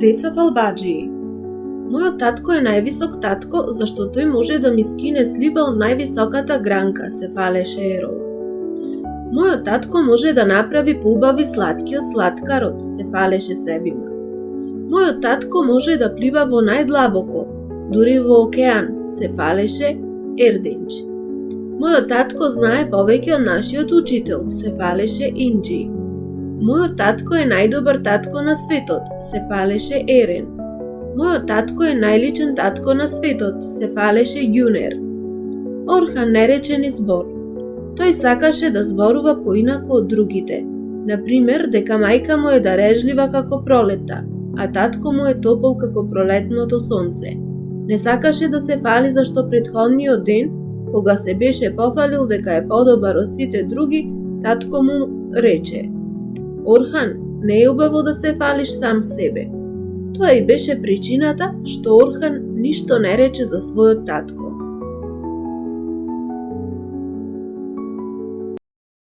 Деца фалбаџии. Мојот татко е највисок татко, зашто тој може да ми скине слива од највисоката гранка, се фалеше Ерол. Мојот татко може да направи поубави сладки од сладкарот, се фалеше Себима. Мојот татко може да плива во најдлабоко, дури во океан, се фалеше Ердинч. Мојот татко знае повеќе од нашиот учител, се фалеше Инџи. Мојот татко е најдобар татко на светот, се фалеше Ерен. Мојот татко е најличен татко на светот, се фалеше Јунер. Орхан не рече ни збор. Тој сакаше да зборува поинако од другите. Например, дека мајка му е дарежлива како пролетта, а татко му е топол како пролетното сонце. Не сакаше да се фали зашто претходниот ден, кога се беше пофалил дека е подобар од сите други, татко му рече: Орхан, не е убаво да се фалиш сам себе. Тоа и беше причината што Орхан ништо не рече за својот татко.